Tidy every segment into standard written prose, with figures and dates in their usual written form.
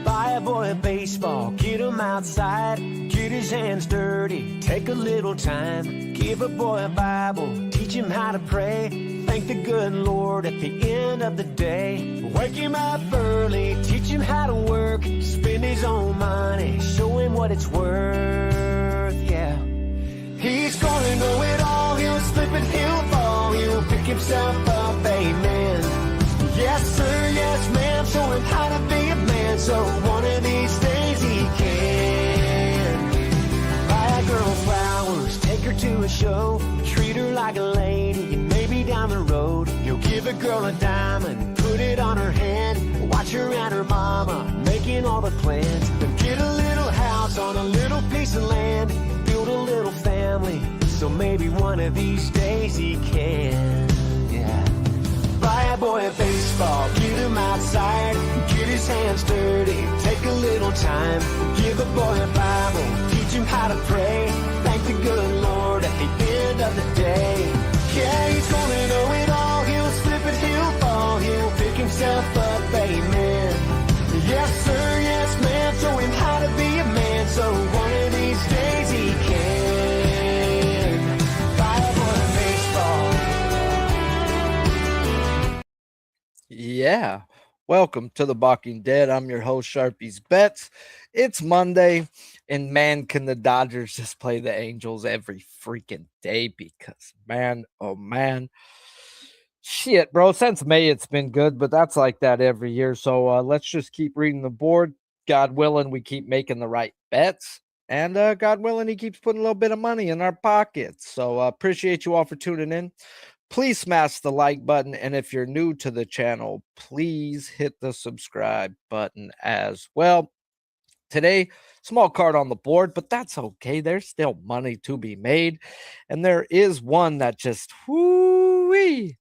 Buy a boy a baseball, get him outside, get his hands dirty, take a little time. Give a boy a Bible, teach him how to pray. Thank the good Lord at the end of the day. Wake him up early, teach him how to work, spend his own money, show him what it's worth, yeah. He's gonna know it all, he'll slip and he'll fall, he'll pick himself up, amen. Yes sir, yes ma'am, show him how to be a man, so one of these days he can. Buy a girl flowers, take her to a show, treat her like a lady, and maybe down the road, you'll give a girl a diamond, put it on her hand, watch her and her mama, making all the plans, then get a little house on a little piece of land, build a little family, so maybe one of these days he can, yeah. Buy a boy a baseball, get him outside, get his hands dirty, take a little time. Give a boy a Bible, teach him how to pray. Thank the good Lord at the end of the day. Yeah, he's gonna know it all, he'll slip and he'll fall, he'll pick himself up, amen. Yes sir, yes ma'am, show him how to be a man, so one of these days he can. Buy a boy a baseball. Yeah. Welcome to the Balking Dead. I'm your host, Sharpie's Bets. It's Monday, and man, can the Dodgers just play the Angels every freaking day because, man, oh man. Shit, bro. Since May, it's been good, but that's like that every year. So let's just keep reading the board. God willing, we keep making the right bets. And God willing, he keeps putting a little bit of money in our pockets. So appreciate you all for tuning in. Please smash the like button, and if you're new to the channel, please hit the subscribe button as well. Today, small card on the board, but that's okay. There's still money to be made, and there is one that just, whoo-wee.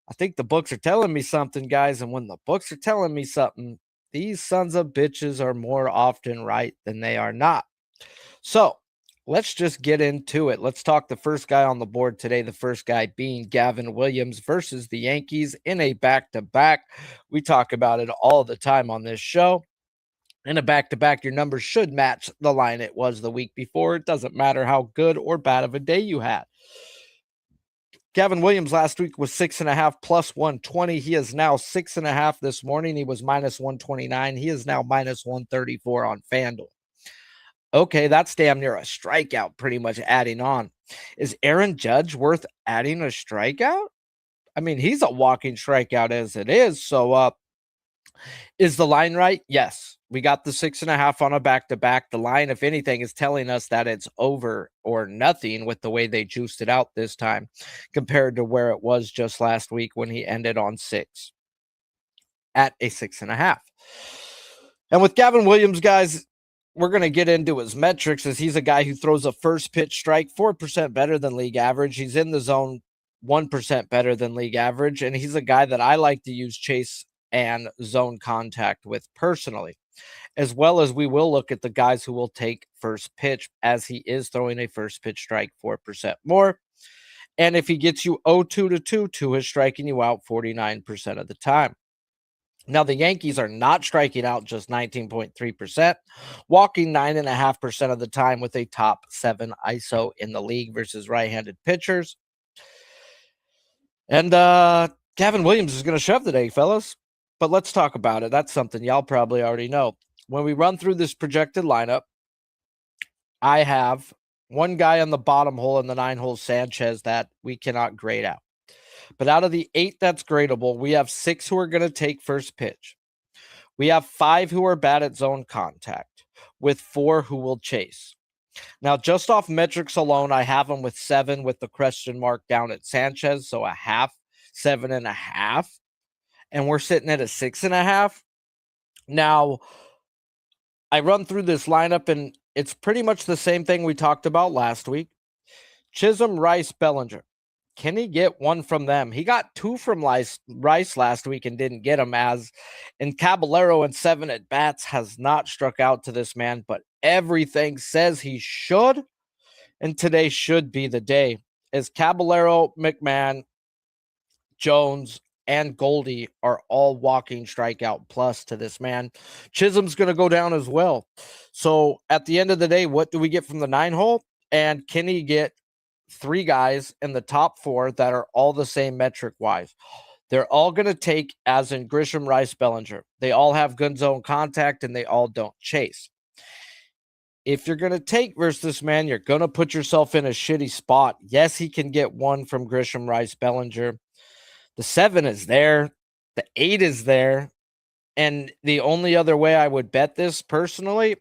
I think the books are telling me something, guys, and when the books are telling me something, these sons of bitches are more often right than they are not. So, let's just get into it. Let's talk the first guy on the board today. The first guy being Gavin Williams versus the Yankees in a back-to-back. We talk about it all the time on this show. In a back-to-back, your numbers should match the line it was the week before. It doesn't matter how good or bad of a day you had. Gavin Williams last week was 6.5 plus 120. He is now 6.5 this morning. He was minus 129. He is now minus 134 on FanDuel. Okay, that's damn near a strikeout, pretty much adding on. Is Aaron Judge worth adding a strikeout? I mean, he's a walking strikeout as it is. So, is the line right? Yes. We got the 6.5 on a back-to-back. The line, if anything, is telling us that it's over or nothing with the way they juiced it out this time compared to where it was just last week when he ended on 6 at a 6.5. And with Gavin Williams, guys, we're going to get into his metrics as he's a guy who throws a first pitch strike 4% better than league average. He's in the zone 1% better than league average. And he's a guy that I like to use chase and zone contact with personally, as well as we will look at the guys who will take first pitch as he is throwing a first pitch strike 4% more. And if he gets you 0-2 to 2 is striking you out 49% of the time. Now, the Yankees are not striking out just 19.3%, walking 9.5% of the time with a top 7 ISO in the league versus right-handed pitchers. And Gavin Williams is going to shove today, fellas. But let's talk about it. That's something y'all probably already know. When we run through this projected lineup, I have one guy on the bottom hole in the 9-hole, Sanchez, that we cannot grade out. But out of the 8 that's gradable, we have 6 who are going to take first pitch. We have 5 who are bad at zone contact, with 4 who will chase. Now, just off metrics alone, I have him with 7 with the question mark down at Sanchez, so a half, 7.5. And we're sitting at a 6.5. Now, I run through this lineup, and it's pretty much the same thing we talked about last week. Chisholm, Rice, Bellinger. Can he get one from them? He got 2 from Rice last week and didn't get them and Caballero in 7 at-bats has not struck out to this man, but everything says he should, and today should be the day. As Caballero, McMahon, Jones, and Goldie are all walking strikeout plus to this man. Chisholm's going to go down as well. So at the end of the day, what do we get from the 9 hole? And can he get 3 guys in the top 4 that are all the same metric wise? They're all going to take, as in Grisham, Rice, Bellinger. They all have good zone contact and they all don't chase. If you're going to take versus this man, you're going to put yourself in a shitty spot. Yes, he can get 1 from Grisham, Rice, Bellinger. The 7 is there. The 8 is there. And the only other way I would bet this personally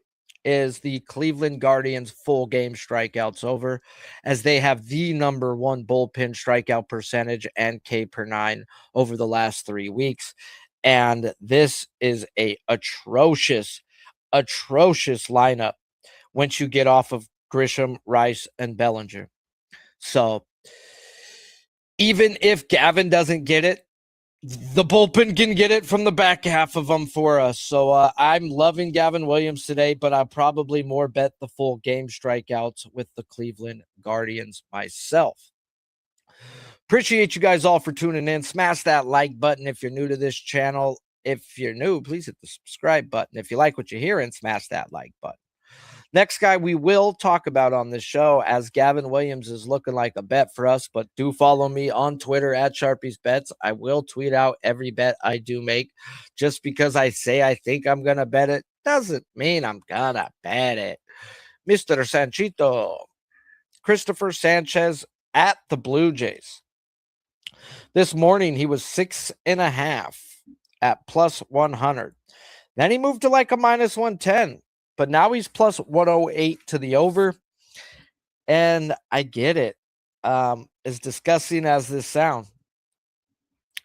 is the Cleveland Guardians full game strikeouts over, as they have the number 1 bullpen strikeout percentage and K per 9 over the last 3 weeks. And this is a atrocious lineup once you get off of Grisham, Rice, and Bellinger. So even if Gavin doesn't get it, the bullpen can get it from the back half of them for us. So I'm loving Gavin Williams today, but I'll probably more bet the full game strikeouts with the Cleveland Guardians myself. Appreciate you guys all for tuning in. Smash that like button if you're new to this channel. If you're new, please hit the subscribe button. If you like what you're hearing, smash that like button. Next guy we will talk about on the show, as Gavin Williams is looking like a bet for us, but do follow me on Twitter at Sharpies Bets. I will tweet out every bet I do make. Just because I say I think I'm going to bet it doesn't mean I'm going to bet it. Mr. Sanchito, Christopher Sanchez at the Blue Jays. This morning, he was 6.5 at plus 100. Then he moved to like a minus 110. But now he's plus 108 to the over. And I get it. As disgusting as this sound,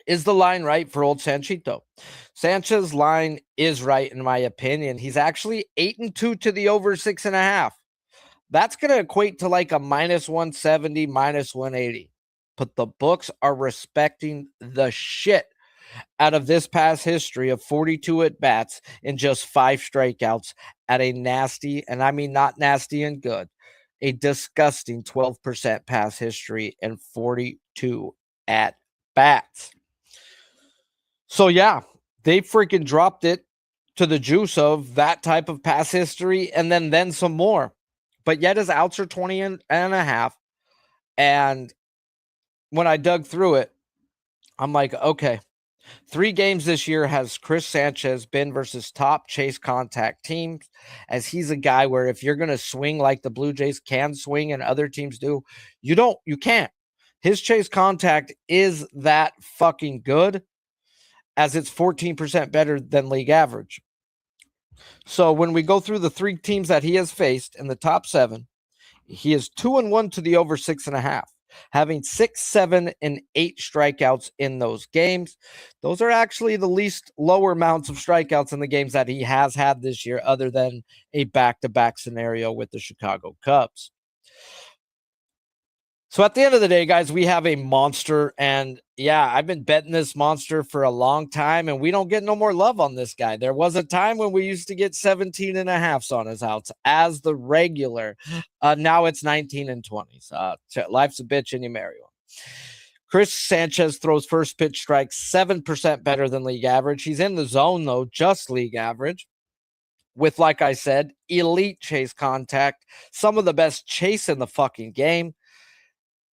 is the line right for old Sanchito? Sanchez's line is right, in my opinion. He's actually 8-2 to the over 6.5. That's going to equate to like a minus 170, minus 180. But the books are respecting the shit out of this past history of 42 at-bats and just 5 strikeouts at a nasty, and I mean not nasty and good, a disgusting 12% pass history and 42 at-bats. So yeah, they freaking dropped it to the juice of that type of pass history and then some more. But yet his outs are 20 and a half. And when I dug through it, I'm like, okay, 3 games this year has Chris Sanchez been versus top chase contact teams, as he's a guy where if you're going to swing like the Blue Jays can swing and other teams do, you can't. His chase contact is that fucking good, as it's 14% better than league average. So when we go through the 3 teams that he has faced in the top 7, he is 2-1 to the over 6.5. Having 6, 7, and 8 strikeouts in those games. Those are actually the least lower amounts of strikeouts in the games that he has had this year, other than a back-to-back scenario with the Chicago Cubs. So at the end of the day, guys, we have a monster. And yeah, I've been betting this monster for a long time, and we don't get no more love on this guy. There was a time when we used to get 17.5s on his outs as the regular. Now it's 19 and 20s. Life's a bitch and you marry one. Chris Sanchez throws first pitch strikes 7% better than league average. He's in the zone, though, just league average. With, like I said, elite chase contact, some of the best chase in the fucking game.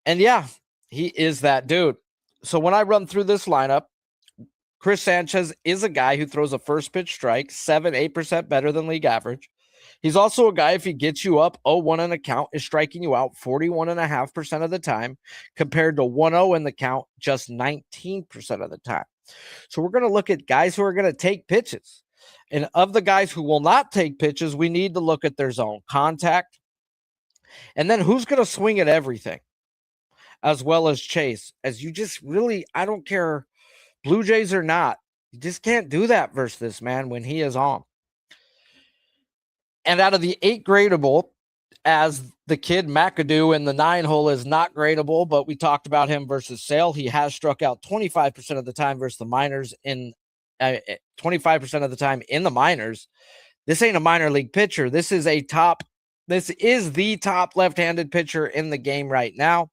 And yeah, he is that dude. So when I run through this lineup, Chris Sanchez is a guy who throws a first pitch strike 8% better than league average. He's also a guy, if he gets you up 0-1 in the count, is striking you out 41.5% of the time, compared to 1-0 in the count just 19% of the time. So we're going to look at guys who are going to take pitches. And of the guys who will not take pitches, we need to look at their zone contact. And then who's going to swing at everything, as well as chase. As you just really, I don't care, Blue Jays or not, you just can't do that versus this man when he is on. And out of the 8 gradable, as the kid McAdoo in the 9 hole is not gradable, but we talked about him versus Sale. He has struck out 25% of the time versus the minors in 25% of the time in the minors. This ain't a minor league pitcher. This is the top left-handed pitcher in the game right now.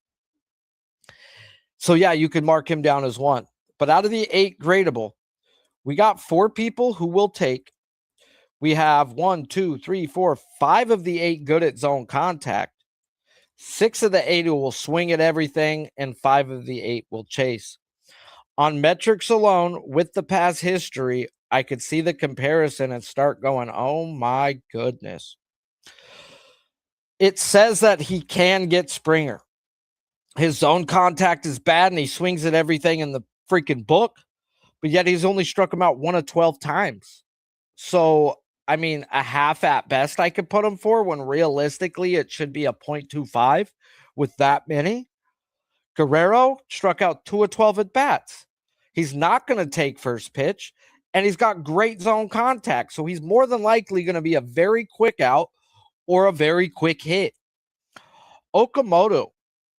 So yeah, you could mark him down as 1. but out of the 8 gradable, we got 4 people who will take. We have 1, 2, 3, 4, 5 of the 8 good at zone contact. 6 of the 8 who will swing at everything, and 5 of the 8 will chase. On metrics alone, with the past history, I could see the comparison and start going, oh my goodness. It says that he can get Springer. His zone contact is bad and he swings at everything in the freaking book, but yet he's only struck him out 1 of 12 times. So, I mean, a half at best I could put him for when realistically it should be a 0.25 with that many. Guerrero struck out 2 of 12 at bats. He's not going to take first pitch, and he's got great zone contact. So he's more than likely going to be a very quick out or a very quick hit. Okamoto,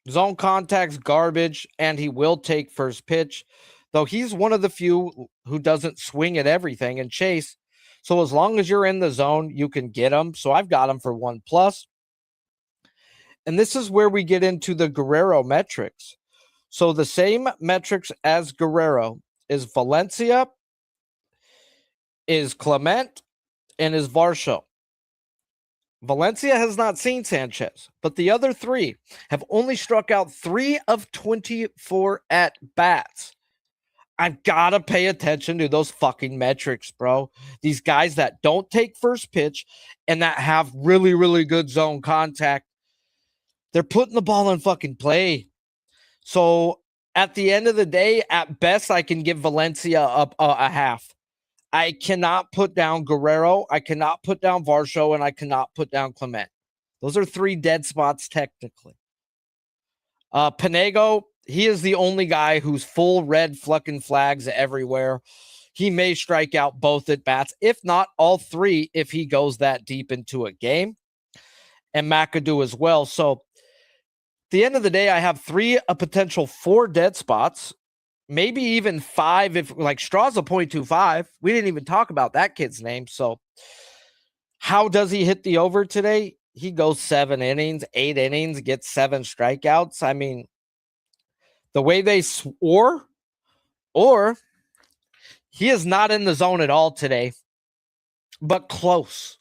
zone contact's garbage, and he will take first pitch, though he's one of the few who doesn't swing at everything and chase. So as long as you're in the zone, you can get him. So I've got him for 1+. And this is where we get into the Guerrero metrics. So the same metrics as Guerrero is Valencia, is Clement, and is Varsho. Valencia has not seen Sanchez, but the other 3 have only struck out 3 of 24 at bats. I've got to pay attention to those fucking metrics, bro. These guys that don't take first pitch and that have really, really good zone contact, they're putting the ball in fucking play. So at the end of the day, at best, I can give Valencia up a half. I cannot put down Guerrero. I cannot put down Varsho, and I cannot put down Clement. Those are 3 dead spots technically. Panego, he is the only guy who's full red fucking flags everywhere. He may strike out both at bats, if not all 3, if he goes that deep into a game. And McAdoo as well. So at the end of the day, I have 3, a potential 4 dead spots. Maybe even 5 if like Straw's a 0.25. We didn't even talk about that kid's name. So how does he hit the over today? He goes 7 innings, 8 innings, gets 7 strikeouts. I mean, the way they swore, or he is not in the zone at all today, but close.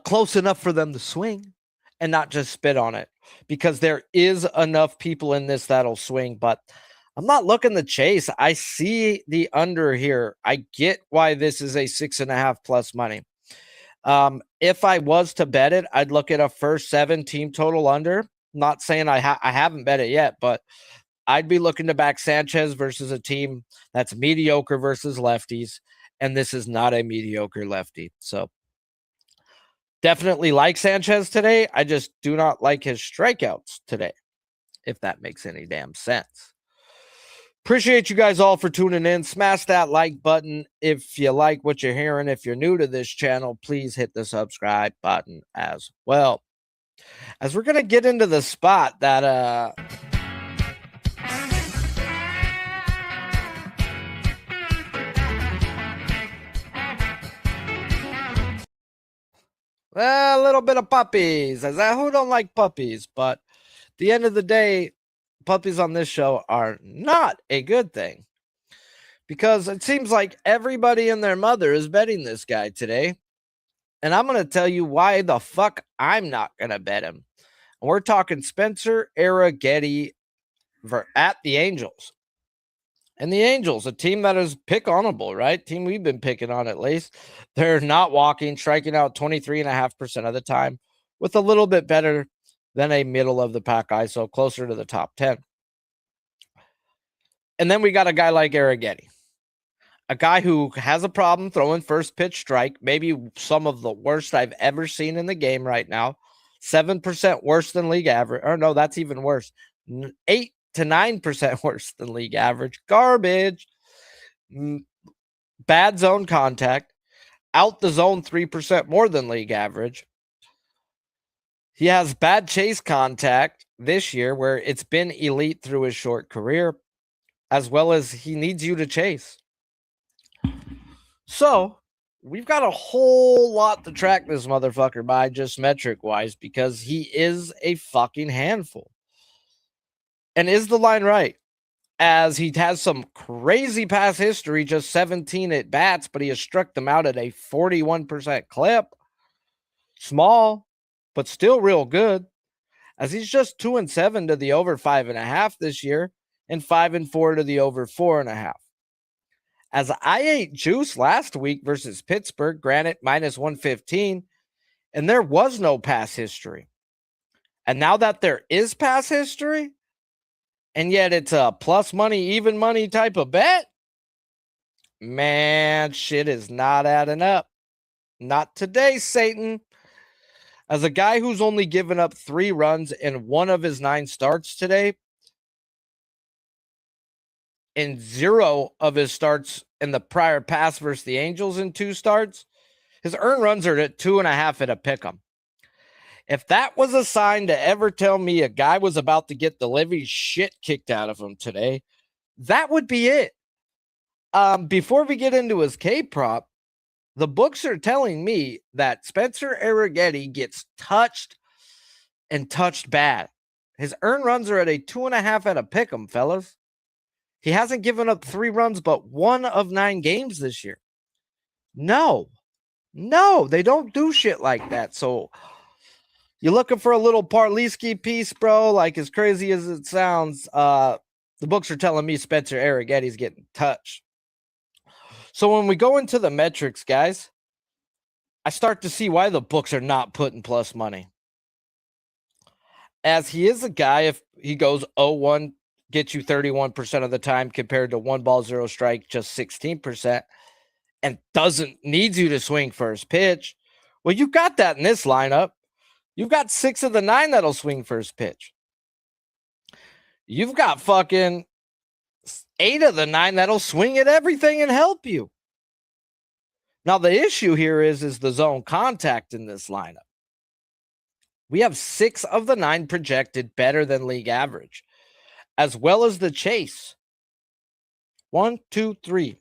Close enough for them to swing and not just spit on it, because there is enough people in this that'll swing, but I'm not looking to chase. I see the under here. I get why this is a 6.5+ money. If I was to bet it, I'd look at a first 7 team total under. Not saying I haven't bet it yet, but I'd be looking to back Sanchez versus a team that's mediocre versus lefties, and this is not a mediocre lefty. So definitely like Sanchez today. I just do not like his strikeouts today, if that makes any damn sense. Appreciate you guys all for tuning in. Smash that like button if you like what you're hearing. If you're new to this channel, please hit the subscribe button as well. As we're going to get into the spot that a little bit of puppies. Who don't like puppies? But at the end of the day, puppies on this show are not a good thing, because it seems like everybody and their mother is betting this guy today. And I'm going to tell you why the fuck I'm not going to bet him. And we're talking Spencer Arrighetti at the Angels. And the Angels, a team that is pick onable, right? Team we've been picking on at least. They're not walking, striking out 23.5% of the time, with a little bit better than a middle of the pack guy, so closer to the top 10. And then we got a guy like Arrighetti, a guy who has a problem throwing first pitch strike, maybe some of the worst I've ever seen in the game right now. 7% worse than league average. Or no, that's even worse. 8 to 9% worse than league average. Garbage. Bad zone contact. Out the zone 3% more than league average. He has bad chase contact this year, where it's been elite through his short career, as well as he needs you to chase. So we've got a whole lot to track this motherfucker by, just metric wise, because he is a fucking handful. And is the line right? as he has some crazy pass history, just 17 at bats, but he has struck them out at a 41% clip. Small, but still real good, as he's just 2-7 to the over 5.5 this year and 5-4 to the over 4.5. As I ate juice last week versus Pittsburgh, granted minus 115, and there was no pass history. And now that there is pass history, and yet it's a plus money, even money type of bet, man, shit is not adding up. Not today, Satan. As a guy who's only given up 3 runs in 1 of his 9 starts today, and 0 of his starts in the prior pass versus the Angels in 2 starts, his earned runs are at 2.5 at a pick'em. If that was a sign to ever tell me a guy was about to get the living shit kicked out of him today, that would be it. Before we get into his K prop, the books are telling me that Spencer Arrighetti gets touched and touched bad. His earned runs are at a 2.5 at a pick'em, fellas. He hasn't given up 3 runs but 1 of 9 games this year. No, they don't do shit like that. So you're looking for a little Parleski piece, bro, like as crazy as it sounds, the books are telling me Spencer Arrighetti's getting touched. So when we go into the metrics, guys, I start to see why the books are not putting plus money. As he is a guy, if he goes 0-1, gets you 31% of the time compared to 1 ball, 0 strike, just 16%, and doesn't need you to swing first pitch. Well, you got that in this lineup. You've got 6 of the 9 that'll swing first pitch. You've got fucking 8 of the 9 that'll swing at everything and help you. Now, the issue here is the zone contact in this lineup. We have 6 of the 9 projected better than league average, as well as the chase. 1, 2, 3.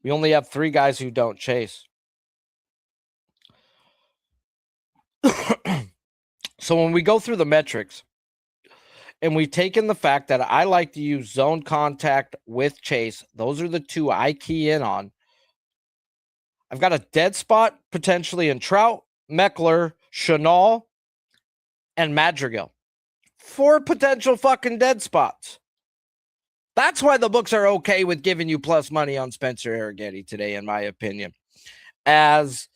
We only have 3 guys who don't chase. So when we go through the metrics, and we've taken the fact that I like to use zone contact with chase, those are the 2 I key in on. I've got a dead spot potentially in Trout, Meckler, Chenal, and Madrigal. 4 potential fucking dead spots. That's why the books are okay with giving you plus money on Spencer Arrighetti today, in my opinion. As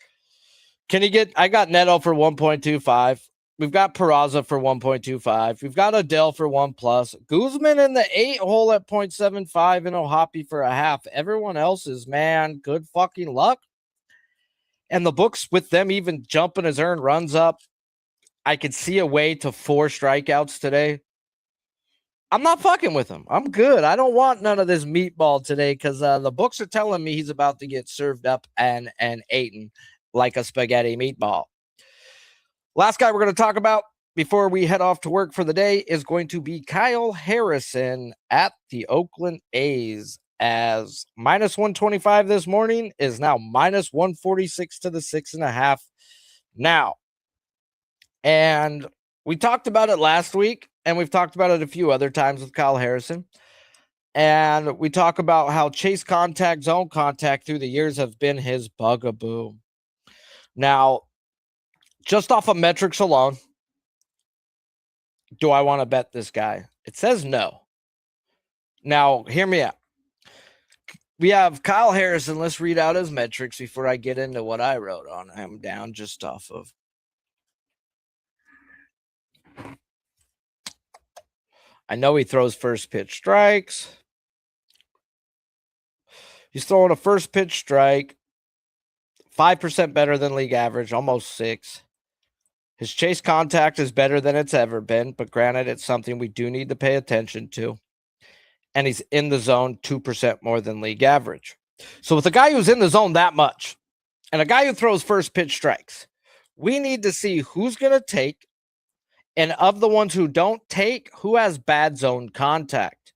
can he get? I got Neto for 1.25. We've got Peraza for 1.25. We've got Adele for 1+. Guzman in the 8 hole at 0.75 and Ohapi for 0.5. Everyone else is, man, good fucking luck. And the books with them even jumping his earned runs up. I could see a way to 4 strikeouts today. I'm not fucking with him. I'm good. I don't want none of this meatball today because the books are telling me he's about to get served up and eaten like a spaghetti meatball. Last guy we're going to talk about before we head off to work for the day is going to be Kyle Harrison at the Oakland A's, as minus 125 this morning is now minus 146 to the 6.5 now. And we talked about it last week, and we've talked about it a few other times with Kyle Harrison. And we talk about how chase contact, zone contact through the years have been his bugaboo. Now, just off of metrics alone, do I want to bet this guy? It says no. Now, hear me out. We have Kyle Harrison. Let's read out his metrics before I get into what I wrote on him down just off of. I know he throws first pitch strikes. He's throwing a first pitch strike, 5% better than league average, almost 6. His chase contact is better than it's ever been, but granted, it's something we do need to pay attention to. And he's in the zone 2% more than league average. So with a guy who's in the zone that much, and a guy who throws first pitch strikes, we need to see who's going to take, and of the ones who don't take, who has bad zone contact.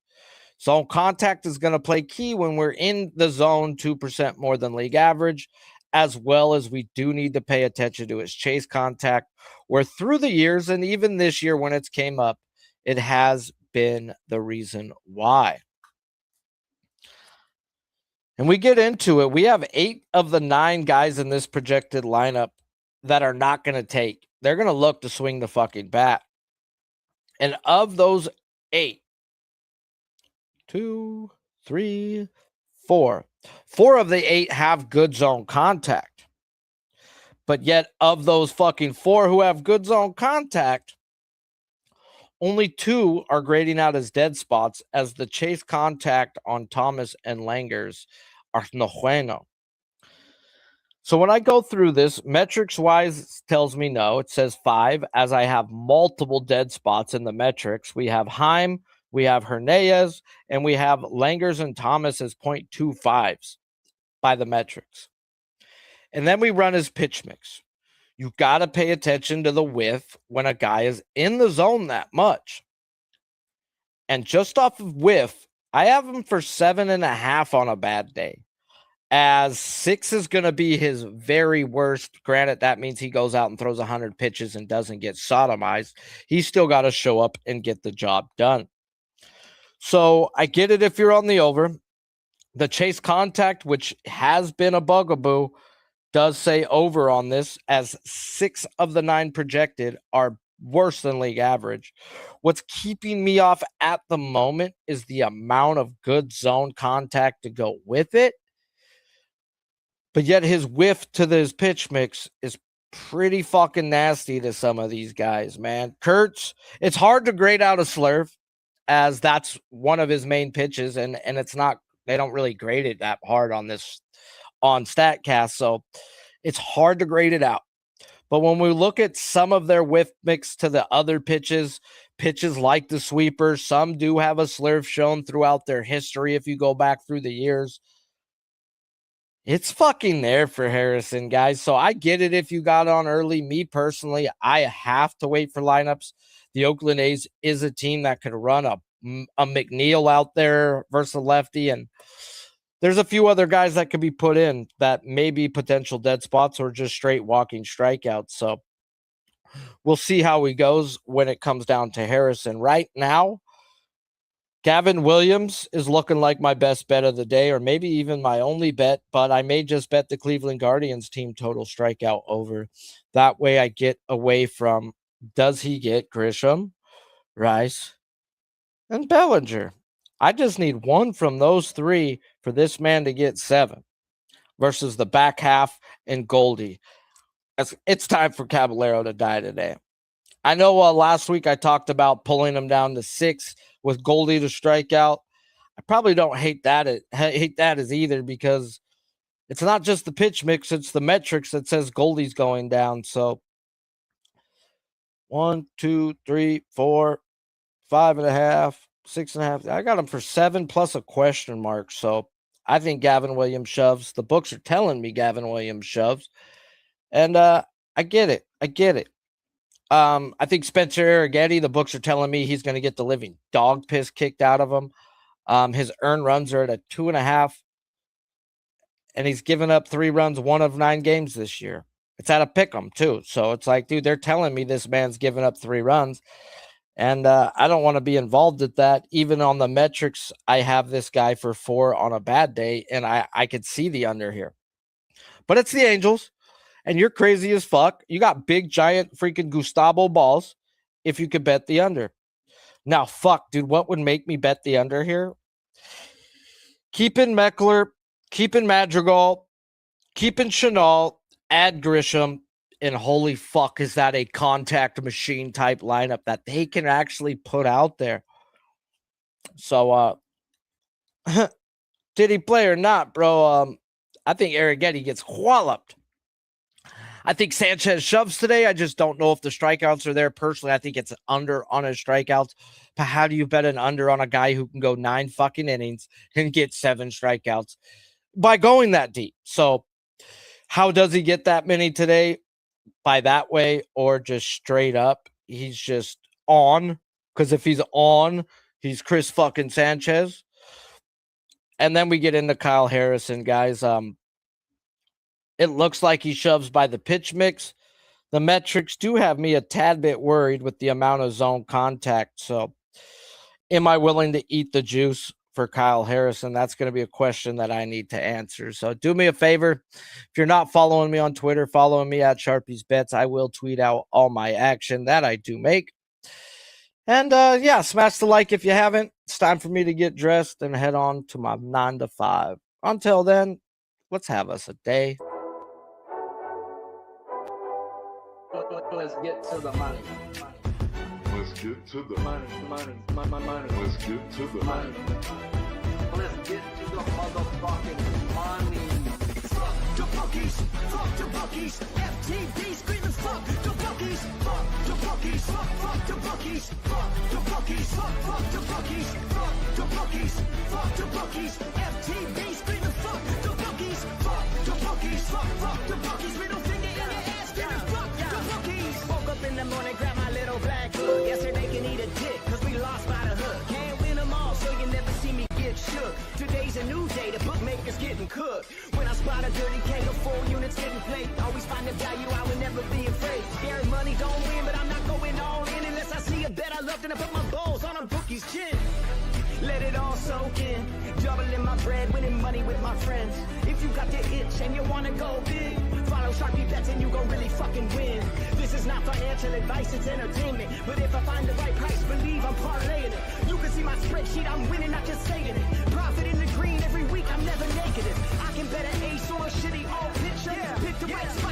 Zone contact is going to play key when we're in the zone 2% more than league average, as well as we do need to pay attention to his chase contact, where through the years, and even this year when it's came up, it has been the reason why. And we get into it. We have 8 of the 9 guys in this projected lineup that are not going to take. They're going to look to swing the fucking bat. And of those 8, 2, 3, 4. 4 of the 8 have good zone contact. But yet, of those fucking 4 who have good zone contact, only 2 are grading out as dead spots, as the chase contact on Thomas and Langers are no bueno. So when I go through this, metrics-wise tells me no. It says 5, as I have multiple dead spots in the metrics. We have Heim, we have Hernandez, and we have Langers and Thomas as 0.25s by the metrics. And then we run his pitch mix. You got to pay attention to the whiff when a guy is in the zone that much. And just off of whiff, I have him for 7.5 on a bad day, as 6 is going to be his very worst. Granted, that means he goes out and throws 100 pitches and doesn't get sodomized. He's still got to show up and get the job done. So I get it if you're on the over. The chase contact, which has been a bugaboo, does say over on this, as 6 of the 9 projected are worse than league average. What's keeping me off at the moment is the amount of good zone contact to go with it. But yet his whiff to his pitch mix is pretty fucking nasty to some of these guys, man. Kurtz, it's hard to grade out a slurve, as that's one of his main pitches, and it's not, they don't really grade it that hard on this, on StatCast, so it's hard to grade it out. But when we look at some of their whiff mix to the other pitches like the sweeper, some do have a slurve shown throughout their history if you go back through the years. It's fucking there for Harrison, guys. So I get it if you got on early. Me personally, I have to wait for lineups. The Oakland A's is a team that could run a McNeil out there versus a lefty, and there's a few other guys that could be put in that may be potential dead spots or just straight walking strikeouts. So we'll see how he goes when it comes down to Harrison. Right now, Gavin Williams is looking like my best bet of the day, or maybe even my only bet, but I may just bet the Cleveland Guardians team total strikeout over. That way I get away from, does he get Grisham, Rice, and Bellinger? I just need one from those 3 for this man to get 7 versus the back half and Goldie. It's time for Caballero to die today. I know last week I talked about pulling him down to 6 with Goldie to strike out. I probably don't hate that as either, because it's not just the pitch mix, it's the metrics that says Goldie's going down. So 1, 2, 3, 4, 5.5, 6.5. I got him for 7 plus a question mark. So I think Gavin Williams shoves. The books are telling me Gavin Williams shoves. And I get it. I think Spencer Arrighetti, the books are telling me he's going to get the living dog piss kicked out of him. His earned runs are at a 2.5, and he's given up 3 runs 1 of 9 games this year. It's at a pick 'em too. So it's like, dude, they're telling me this man's given up 3 runs. And I don't want to be involved at that. Even on the metrics, I have this guy for 4 on a bad day, and I could see the under here. But it's the Angels, and you're crazy as fuck. You got big, giant, freaking Gustavo balls if you could bet the under. Now, fuck, dude, what would make me bet the under here? Keeping Meckler, keeping Madrigal, keeping Chenal, add Grisham, and holy fuck, is that a contact machine type lineup that they can actually put out there. So, did he play or not, bro? I think Arrighetti gets walloped. I think Sanchez shoves today. I just don't know if the strikeouts are there. Personally, I think it's under on his strikeouts. But how do you bet an under on a guy who can go 9 fucking innings and get 7 strikeouts by going that deep? So how does he get that many today? By that way, or just straight up, he's just on. Because if he's on, he's Chris fucking Sanchez. And then we get into Kyle Harrison, guys. It looks like he shoves by the pitch mix. The metrics do have me a tad bit worried with the amount of zone contact. So am I willing to eat the juice for Kyle Harrison? That's going to be a question that I need to answer. So do me a favor. If you're not following me on Twitter, following me at Sharpie's Bets. I will tweet out all my action that I do make. And yeah, smash the like if you haven't. It's time for me to get dressed and head on to my 9 to 5. Until then, let's have us a day. Let's get to the money. Let's get to the Money. Let's get to the Money. Let's get to the motherfucking money. Fuck the bookies, fuck the bookies. FTV screaming fuck the bookies, fuck the bookies, fuck the bookies, fuck the bookies, fuck the bookies, fuck the bookies, fuck the bookies. FTV screaming fuck the bookies, fuck the bookies, fuck the bookies. Middle finger in your ass, screaming fuck the bookies. Woke up in the morning, grab my little black hood. Yesterday can eat a dick, cause we lost by the hook. Can't win them all, so you never see me get shook. Today's a new day, the bookmaker's getting cooked. When I spot a dirty K of 4 units getting played, always find the value, I will never be afraid. Scary money don't win, but I'm not going all in unless I see a bet I love, then I put my balls on a bookie's chin. Let it all soak in, doubling my bread, winning money with my friends. If you got the itch and you wanna go big, follow Sharpie Bets and you gon' really fucking win. This is not financial advice, it's entertainment. But if I find the right price, believe I'm parlaying it. You can see my spreadsheet, I'm winning, not just saying it. Profit in the green every week, I'm never negative. I can bet an ace or a shitty all pitcher. Pick the right spot.